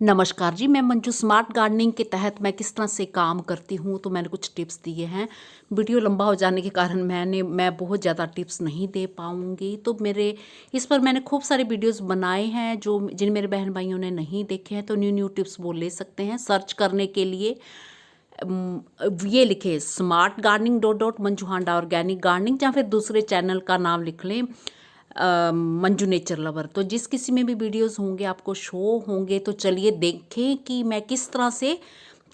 नमस्कार जी, मैं Manju smart gardening के तहत मैं किस तरह से काम करती हूँ, तो मैंने कुछ टिप्स दिए हैं। वीडियो लंबा हो जाने के कारण मैं बहुत ज़्यादा टिप्स नहीं दे पाऊँगी, तो मेरे इस पर मैंने खूब सारे वीडियोस बनाए हैं जो जिन मेरे बहन भाइयों ने नहीं देखे हैं, तो न्यू न्यू टिप्स वो ले सकते हैं। सर्च करने के लिए ये लिखे smart gardening dot dot Manju Handa organic gardening, या फिर दूसरे चैनल का नाम लिख लें मंजू नेचर लवर। तो जिस किसी में भी वीडियोस होंगे आपको शो होंगे, तो चलिए देखें कि मैं किस तरह से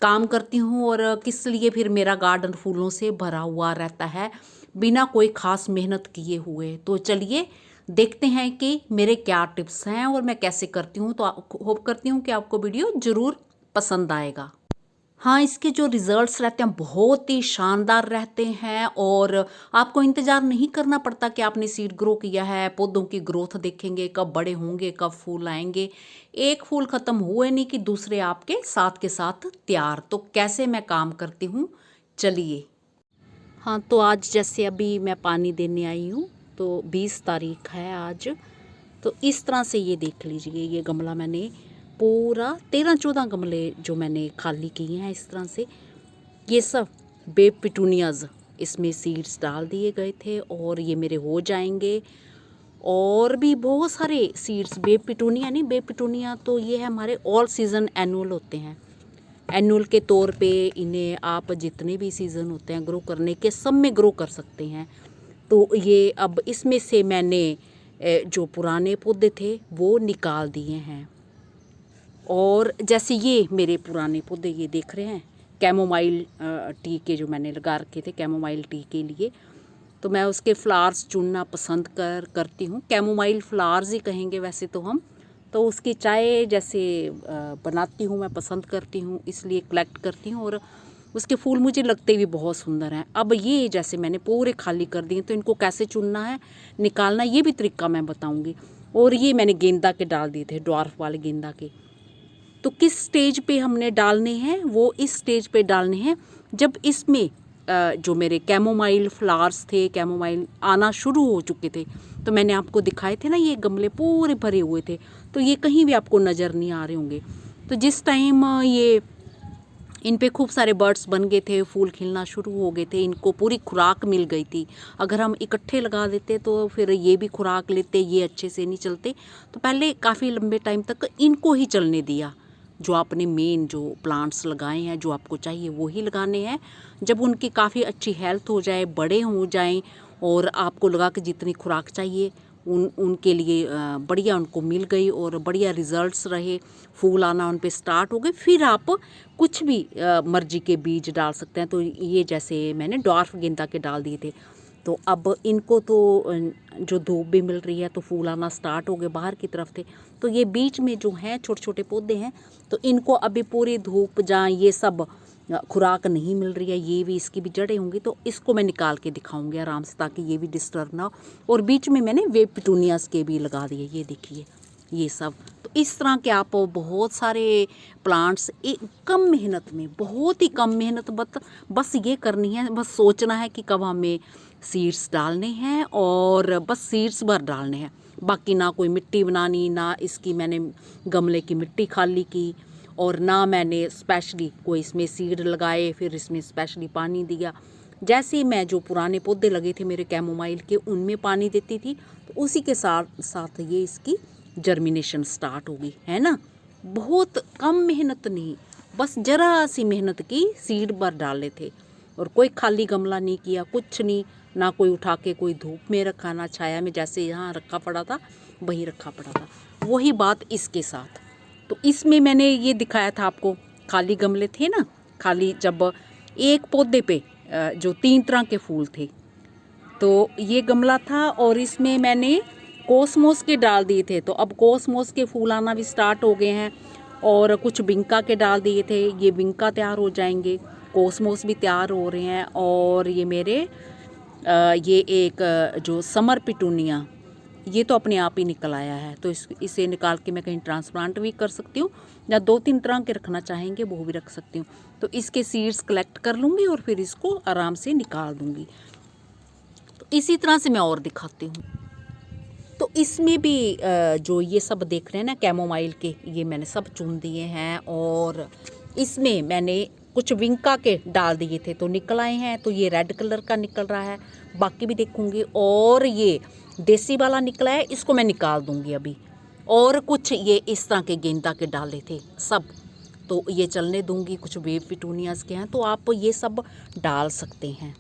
काम करती हूँ और किस लिए फिर मेरा गार्डन फूलों से भरा हुआ रहता है बिना कोई ख़ास मेहनत किए हुए। तो चलिए देखते हैं कि मेरे क्या टिप्स हैं और मैं कैसे करती हूँ। तो होप करती हूँ कि आपको वीडियो ज़रूर पसंद आएगा। हाँ, इसके जो रिज़ल्ट्स रहते हैं बहुत ही शानदार रहते हैं और आपको इंतज़ार नहीं करना पड़ता कि आपने सीड ग्रो किया है। पौधों की ग्रोथ देखेंगे, कब बड़े होंगे, कब फूल आएंगे। एक फूल ख़त्म हुए नहीं कि दूसरे आपके साथ के साथ तैयार। तो कैसे मैं काम करती हूँ, चलिए। हाँ, तो आज जैसे अभी मैं पानी देने आई हूँ, तो 20 तारीख है आज। तो इस तरह से ये देख लीजिए, ये गमला मैंने पूरा 13-14 गमले जो मैंने खाली किए हैं इस तरह से। ये सब बेब पिटूनियाज़ इसमें सीड्स डाल दिए गए थे और ये मेरे हो जाएंगे। और भी बहुत सारे सीड्स, बेब पिटूनिया नहीं, बेब पिटूनिया तो ये है हमारे ऑल सीज़न एनुअल होते हैं। एनुअल के तौर पे इन्हें आप जितने भी सीज़न होते हैं ग्रो करने के, सब में ग्रो कर सकते हैं। तो ये अब इसमें से मैंने जो पुराने पौधे थे वो निकाल दिए हैं। और जैसे ये मेरे पुराने पौधे ये देख रहे हैं, कैमोमाइल टी के जो मैंने लगा रखे थे कैमोमाइल टी के लिए, तो मैं उसके फ्लावर्स चुनना पसंद करती हूँ। कैमोमाइल फ्लावर्स ही कहेंगे वैसे तो हम। तो उसकी चाय जैसे बनाती हूँ, मैं पसंद करती हूँ, इसलिए कलेक्ट करती हूँ और उसके फूल मुझे लगते भी बहुत सुंदर हैं। अब ये जैसे मैंने पूरे खाली कर दिए, तो इनको कैसे चुनना है, निकालना, ये भी तरीका मैं बताऊँगी। और ये मैंने गेंदा के डाल दिए थे, ड्वार्फ वाले गेंदा के। तो किस स्टेज पे हमने डालने हैं, वो इस स्टेज पे डालने हैं जब इसमें जो मेरे कैमोमाइल फ्लावर्स थे, कैमोमाइल आना शुरू हो चुके थे। तो मैंने आपको दिखाए थे ना, ये गमले पूरे भरे हुए थे, तो ये कहीं भी आपको नज़र नहीं आ रहे होंगे। तो जिस टाइम ये इन पे खूब सारे बर्ड्स बन गए थे, फूल खिलना शुरू हो गए थे, इनको पूरी खुराक मिल गई थी। अगर हम इकट्ठे लगा देते तो फिर ये भी खुराक लेते, ये अच्छे से नहीं चलते। तो पहले काफ़ी लंबे टाइम तक इनको ही चलने दिया। जो आपने मेन जो प्लांट्स लगाए हैं, जो आपको चाहिए वो ही लगाने हैं। जब उनकी काफ़ी अच्छी हेल्थ हो जाए, बड़े हो जाएं और आपको लगा कि जितनी खुराक चाहिए उनके लिए बढ़िया उनको मिल गई और बढ़िया रिजल्ट्स रहे, फूल आना उन पे स्टार्ट हो गए, फिर आप कुछ भी मर्जी के बीज डाल सकते हैं। तो ये जैसे मैंने डॉर्फ गेंदा के डाल दिए थे। तो अब इनको तो जो धूप भी मिल रही है, तो फूल आना स्टार्ट हो गए, बाहर की तरफ थे। तो ये बीच में जो हैं छोटे छोटे पौधे हैं, तो इनको अभी पूरी धूप जहाँ ये सब खुराक नहीं मिल रही है, ये भी इसकी भी जड़ें होंगी, तो इसको मैं निकाल के दिखाऊंगी आराम से, ताकि ये भी डिस्टर्ब ना हो। और बीच में मैंने वेब पिटूनियास के भी लगा दिए, ये देखिए ये सब। तो इस तरह के आप बहुत सारे प्लांट्स कम मेहनत में, बहुत ही कम मेहनत, बस ये करनी है, बस सोचना है कि कब हमें सीड्स डालने हैं और बस सीड्स भर डालने हैं। बाकी ना कोई मिट्टी बनानी, ना इसकी मैंने गमले की मिट्टी खाली की, और ना मैंने स्पेशली कोई इसमें सीड लगाए फिर इसमें स्पेशली पानी दिया। जैसे मैं जो पुराने पौधे लगे थे मेरे कैमोमाइल के, उनमें पानी देती थी, तो उसी के साथ साथ ये इसकी जर्मिनेशन स्टार्ट होगी, है ना। बहुत कम मेहनत नहीं, बस ज़रा सी मेहनत की, सीड भर डाले थे और कोई खाली गमला नहीं किया, कुछ नहीं, ना कोई उठा के कोई धूप में रखा, ना छाया में, जैसे यहाँ रखा पड़ा था वही रखा पड़ा था। वही बात इसके साथ। तो इसमें मैंने ये दिखाया था आपको, खाली गमले थे ना, खाली, जब एक पौधे पे जो 3 तरह के फूल थे, तो ये गमला था और इसमें मैंने कोसमोस के डाल दिए थे। तो अब कोसमोस के फूल आना भी स्टार्ट हो गए हैं और कुछ विंका के डाल दिए थे, ये विंका तैयार हो जाएंगे, कोसमोस भी तैयार हो रहे हैं। और ये मेरे ये एक जो समर पिटूनिया, ये तो अपने आप ही निकल आया है, तो इसे निकाल के मैं कहीं ट्रांसप्लांट भी कर सकती हूँ, या 2-3 तरह के रखना चाहेंगे वो भी रख सकती हूँ। तो इसके सीड्स कलेक्ट कर लूँगी और फिर इसको आराम से निकाल दूँगी। तो इसी तरह से मैं और दिखाती हूँ। तो इसमें भी जो ये सब देख रहे हैं ना कैमोमाइल के, ये मैंने सब चुन दिए हैं। और इसमें मैंने कुछ विंका के डाल दिए थे तो निकल आए हैं। तो ये रेड कलर का निकल रहा है, बाकी भी देखूंगी। और ये देसी वाला निकला है, इसको मैं निकाल दूंगी अभी। और कुछ ये इस तरह के गेंदा के डाले थे सब, तो ये चलने दूंगी। कुछ वेव पिटूनियाज के हैं तो आप ये सब डाल सकते हैं।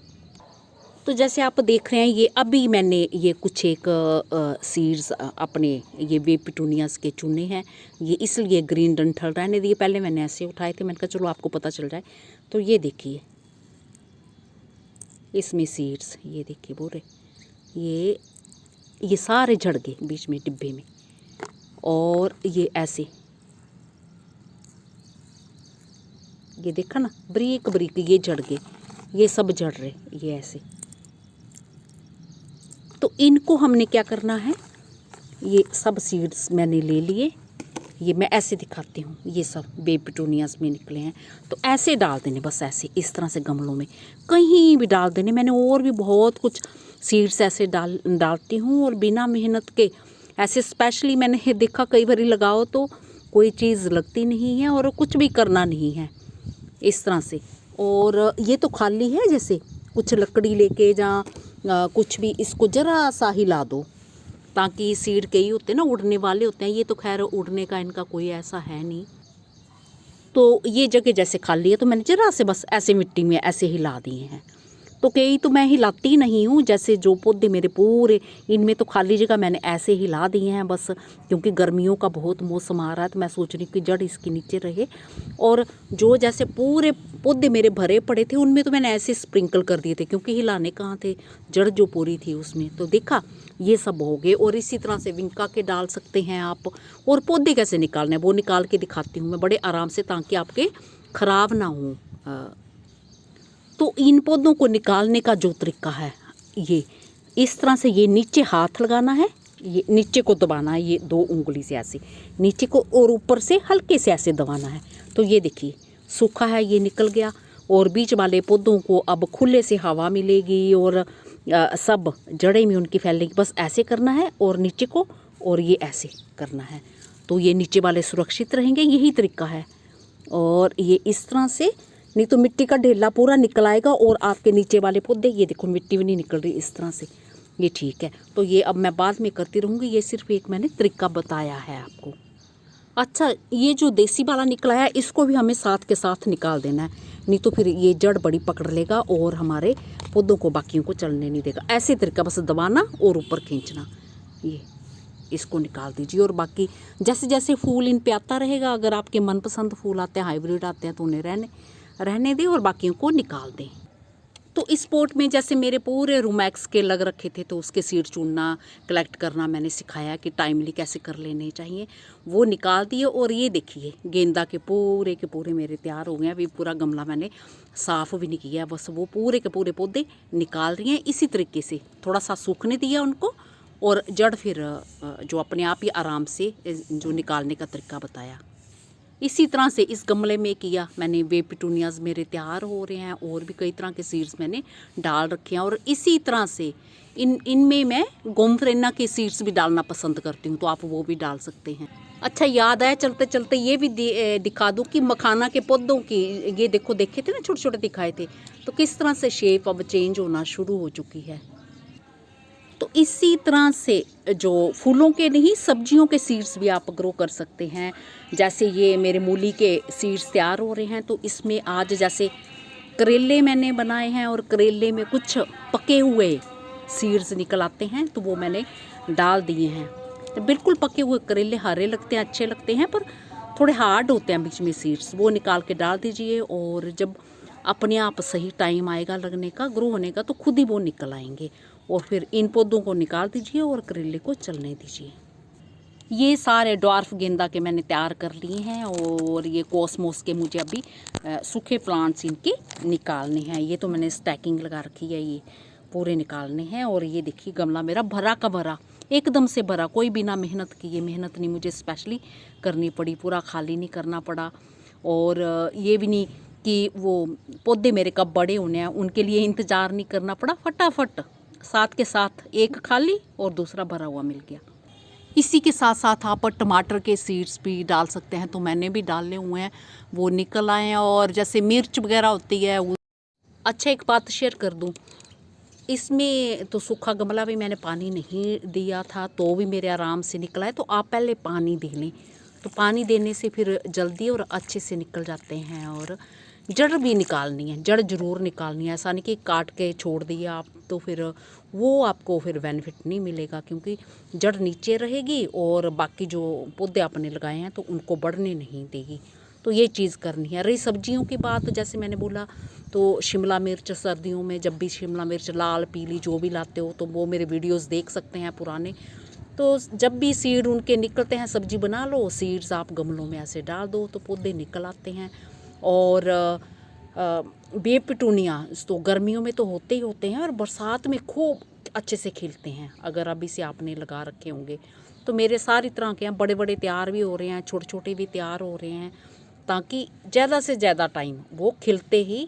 तो जैसे आप देख रहे हैं ये अभी मैंने ये कुछ एक सीड्स अपने ये वेव पिटूनियाज के चुने हैं। ये इसलिए ग्रीन डंठल रहने दिए, पहले मैंने ऐसे उठाए थे, मैंने कहा चलो आपको पता चल जाए। तो ये देखिए इसमें सीड्स, ये देखिए बोरे, ये सारे झड़ गए बीच में डिब्बे में। और ये ऐसे, ये देखा ना बरीक बरीक ये झड़ गए, ये सब झड़ रहे ये ऐसे। तो इनको हमने क्या करना है, ये सब सीड्स मैंने ले लिए, ये मैं ऐसे दिखाती हूँ, ये सब बेबी पिटूनियाज में निकले हैं। तो ऐसे डाल देने, बस ऐसे इस तरह से गमलों में कहीं भी डाल देने। मैंने और भी बहुत कुछ सीड्स ऐसे डालती हूँ और बिना मेहनत के ऐसे। स्पेशली मैंने देखा कई बार लगाओ तो कोई चीज़ लगती नहीं है और कुछ भी करना नहीं है इस तरह से। और ये तो खाली है, जैसे कुछ लकड़ी लेके जा कुछ भी इसको ज़रा सा हिला दो, ताकि सीड कई होते हैं ना उड़ने वाले होते हैं। ये तो खैर उड़ने का इनका कोई ऐसा है नहीं। तो ये जगह जैसे खाली है तो मैंने ज़रा से बस ऐसे मिट्टी में ऐसे हिला दिए हैं। तो कई तो मैं हिलाती नहीं हूँ, जैसे जो पौधे मेरे पूरे इनमें तो खाली जगह मैंने ऐसे हिला दिए हैं बस, क्योंकि गर्मियों का बहुत मौसम आ रहा है तो मैं सोच रही हूँ कि जड़ इसके नीचे रहे। और जो जैसे पूरे पौधे मेरे भरे पड़े थे उनमें तो मैंने ऐसे स्प्रिंकल कर दिए थे, क्योंकि हिलाने कहाँ थे, जड़ जो पूरी थी उसमें। तो देखा ये सब हो गए। और इसी तरह से विंका के डाल सकते हैं आप। और पौधे कैसे निकालने हैं वो निकाल के दिखाती हूँ मैं बड़े आराम से, ताकि आपके ख़राब ना हो। तो इन पौधों को निकालने का जो तरीका है, ये इस तरह से, ये नीचे हाथ लगाना है, ये नीचे को दबाना है, ये 2 उंगली से ऐसे नीचे को, और ऊपर से हल्के से ऐसे दबाना है। तो ये देखिए सूखा है, ये निकल गया। और बीच वाले पौधों को अब खुले से हवा मिलेगी और सब जड़ें में उनकी फैलेगी। बस ऐसे करना है और नीचे को, और ये ऐसे करना है, तो ये नीचे वाले सुरक्षित रहेंगे। यही तरीका है। और ये इस तरह से, नहीं तो मिट्टी का ढेला पूरा निकल आएगा और आपके नीचे वाले पौधे, ये देखो मिट्टी भी नहीं निकल रही इस तरह से। ये ठीक है। तो ये अब मैं बाद में करती रहूँगी, ये सिर्फ एक मैंने तरीका बताया है आपको। अच्छा, ये जो देसी वाला निकला है इसको भी हमें साथ के साथ निकाल देना है, नहीं तो फिर ये जड़ बड़ी पकड़ लेगा और हमारे पौधों को बाकियों को चलने नहीं देगा। ऐसे तरीका, बस दबाना और ऊपर खींचना, ये इसको निकाल दीजिए। और बाकी जैसे जैसे फूल इन पे आता रहेगा, अगर आपके मनपसंद फूल आते हैं, हाइब्रिड आते हैं, तो उन्हें रहने दें और बाकियों को निकाल दें। तो इस पॉट में जैसे मेरे पूरे रूमैक्स के लग रखे थे, तो उसके सीड चुनना, कलेक्ट करना मैंने सिखाया कि टाइमली कैसे कर लेने चाहिए, वो निकाल दिए। और ये देखिए गेंदा के पूरे मेरे तैयार हो गए हैं। अभी पूरा गमला मैंने साफ़ भी नहीं किया, बस वो पूरे के पूरे पौधे निकाल रही हैं। इसी तरीके से थोड़ा सा सूखने दिया उनको, और जड़ फिर जो अपने आप ही आराम से जो निकालने का तरीका बताया, इसी तरह से इस गमले में किया मैंने। वेव पिटूनियाज मेरे तैयार हो रहे हैं, और भी कई तरह के सीड्स मैंने डाल रखे हैं। और इसी तरह से इनमें मैं गोमफ्रेना के सीड्स भी डालना पसंद करती हूँ, तो आप वो भी डाल सकते हैं। अच्छा, याद आया चलते चलते ये भी दिखा दूँ कि मखाना के पौधों की, ये देखो देखे थे ना छोटे छोटे दिखाए थे, तो किस तरह से शेप अब चेंज होना शुरू हो चुकी है। तो इसी तरह से जो फूलों के नहीं, सब्जियों के सीड्स भी आप ग्रो कर सकते हैं। जैसे ये मेरे मूली के सीड्स तैयार हो रहे हैं, तो इसमें आज जैसे करेले मैंने बनाए हैं, और करेले में कुछ पके हुए सीड्स निकल आते हैं, तो वो मैंने डाल दिए हैं। तो बिल्कुल पके हुए करेले हरे लगते हैं, अच्छे लगते हैं, पर थोड़े हार्ड होते हैं बीच में सीड्स, वो निकाल के डाल दीजिए। और जब अपने आप सही टाइम आएगा लगने का, ग्रो होने का, तो खुद ही वो निकल आएंगे। और फिर इन पौधों को निकाल दीजिए और करेले को चलने दीजिए। ये सारे ड्वार्फ गेंदा के मैंने तैयार कर लिए हैं, और ये कॉस्मोस के मुझे अभी सूखे प्लांट्स इनके निकालने हैं। ये तो मैंने स्टैकिंग लगा रखी है, ये पूरे निकालने हैं। और ये देखिए गमला मेरा भरा का भरा, एकदम से भरा, कोई बिना मेहनत किए, मेहनत नहीं मुझे स्पेशली करनी पड़ी, पूरा खाली नहीं करना पड़ा। और ये भी नहीं कि वो पौधे मेरे कब बड़े होने हैं उनके लिए इंतज़ार नहीं करना पड़ा, फटाफट साथ के साथ एक खाली और दूसरा भरा हुआ मिल गया। इसी के साथ साथ आप टमाटर के सीड्स भी डाल सकते हैं, तो मैंने भी डाले हुए हैं, वो निकल आए हैं। और जैसे मिर्च वगैरह होती है वो। अच्छा, एक बात शेयर कर दूं, इसमें तो सूखा गमला भी मैंने पानी नहीं दिया था तो भी मेरे आराम से निकला है। तो आप पहले पानी दे लें, तो पानी देने से फिर जल्दी और अच्छे से निकल जाते हैं। और जड़ भी निकालनी है, जड़ ज़रूर निकालनी है, ऐसा नहीं कि काट के छोड़ दिया आप तो फिर वो आपको फिर बेनिफिट नहीं मिलेगा, क्योंकि जड़ नीचे रहेगी और बाकी जो पौधे आपने लगाए हैं तो उनको बढ़ने नहीं देगी। तो ये चीज़ करनी है। रही सब्जियों की बात, जैसे मैंने बोला, तो शिमला मिर्च सर्दियों में जब भी शिमला मिर्च लाल पीली जो भी लाते हो तो वो मेरे वीडियोस देख सकते हैं पुराने। तो जब भी सीड उनके निकलते हैं, सब्जी बना लो, सीड्स आप गमलों में ऐसे डाल दो तो पौधे निकल आते हैं। और बेपिटूनिया तो गर्मियों में तो होते ही होते हैं और बरसात में खूब अच्छे से खिलते हैं, अगर अभी से आपने लगा रखे होंगे। तो मेरे सारी तरह के हैं, बड़े बड़े तैयार भी हो रहे हैं, छोटे छोटे भी तैयार हो रहे हैं, ताकि ज़्यादा से ज़्यादा टाइम वो खिलते ही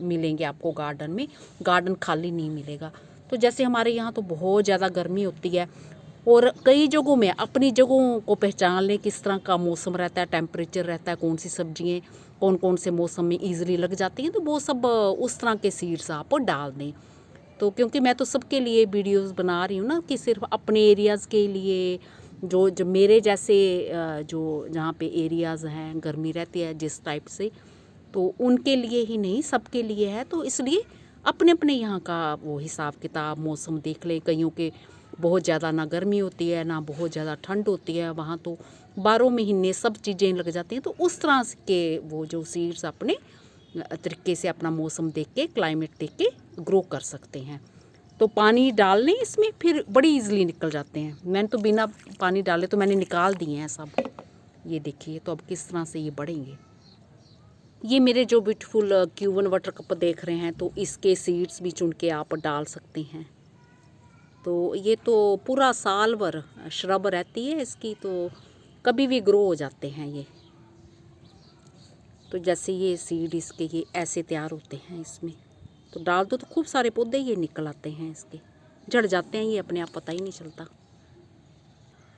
मिलेंगे आपको गार्डन में, गार्डन खाली नहीं मिलेगा। तो जैसे हमारे यहाँ तो बहुत ज़्यादा गर्मी होती है और कई जगहों में अपनी जगहों को पहचान लें किस तरह का मौसम रहता है, टेम्परेचर रहता है, कौन सी सब्जियाँ कौन कौन से मौसम में ईजिली लग जाती हैं, तो वो सब उस तरह के सीड्स आप डाल दें। तो क्योंकि मैं तो सबके लिए वीडियोस बना रही हूँ ना, कि सिर्फ अपने एरियाज़ के लिए, जो मेरे जैसे जो जहाँ पे एरियाज़ हैं गर्मी रहती है जिस टाइप से, तो उनके लिए ही नहीं, सबके लिए है। तो इसलिए अपने अपने यहाँ का वो हिसाब किताब मौसम देख ले। कईयों के बहुत ज़्यादा ना गर्मी होती है ना बहुत ज़्यादा ठंड होती है, वहाँ तो 12 महीने सब चीज़ें लग जाती हैं। तो उस तरह के वो जो सीड्स अपने तरीके से अपना मौसम देख के, क्लाइमेट देख के ग्रो कर सकते हैं। तो पानी डालने इसमें फिर बड़ी इजीली निकल जाते हैं। मैंने तो बिना पानी डाले तो मैंने निकाल दिए हैं सब, ये देखिए। तो अब किस तरह से ये बढ़ेंगे। ये मेरे जो ब्यूटीफुल क्यूवन वाटर कप देख रहे हैं, तो इसके सीड्स भी चुन के आप डाल सकते हैं। तो ये तो पूरा साल भर श्रब रहती है इसकी, तो कभी भी ग्रो हो जाते हैं ये। तो जैसे ये सीड इसके ये ऐसे तैयार होते हैं, इसमें तो डाल दो तो खूब सारे पौधे ये निकल आते हैं, इसके झड़ जाते हैं ये अपने आप, पता ही नहीं चलता।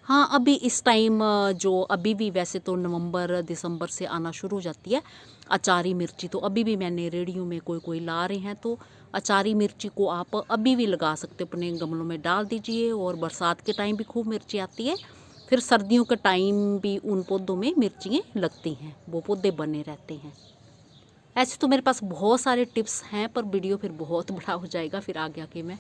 हाँ, अभी इस टाइम जो अभी भी वैसे तो नवंबर दिसंबर से आना शुरू हो जाती है अचारी मिर्ची, तो अभी भी मैंने रेडियो में कोई ला रहे हैं, तो अचारी मिर्ची को आप अभी भी लगा सकते, अपने गमलों में डाल दीजिए। और बरसात के टाइम भी खूब मिर्ची आती है, फिर सर्दियों के टाइम भी उन पौधों में मिर्चियाँ लगती हैं, वो पौधे बने रहते हैं। ऐसे तो मेरे पास बहुत सारे टिप्स हैं, पर वीडियो फिर बहुत बड़ा हो जाएगा, फिर आगे आके मैं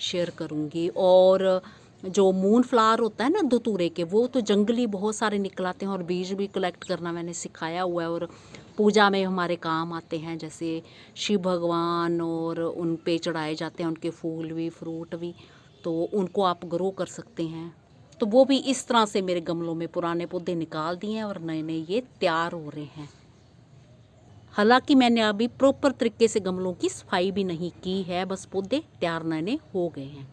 शेयर करूँगी। और जो मून फ्लावर होता है ना धतूरे के, वो तो जंगली बहुत सारे निकल आते हैं और बीज भी कलेक्ट करना मैंने सिखाया हुआ है, और पूजा में हमारे काम आते हैं। जैसे शिव भगवान और उन पे चढ़ाए जाते हैं उनके फूल भी फ्रूट भी, तो उनको आप ग्रो कर सकते हैं। तो वो भी इस तरह से मेरे गमलों में पुराने पौधे निकाल दिए हैं और नए नए ये तैयार हो रहे हैं। हालांकि मैंने अभी प्रॉपर तरीके से गमलों की सफाई भी नहीं की है, बस पौधे तैयार नए नए हो गए हैं।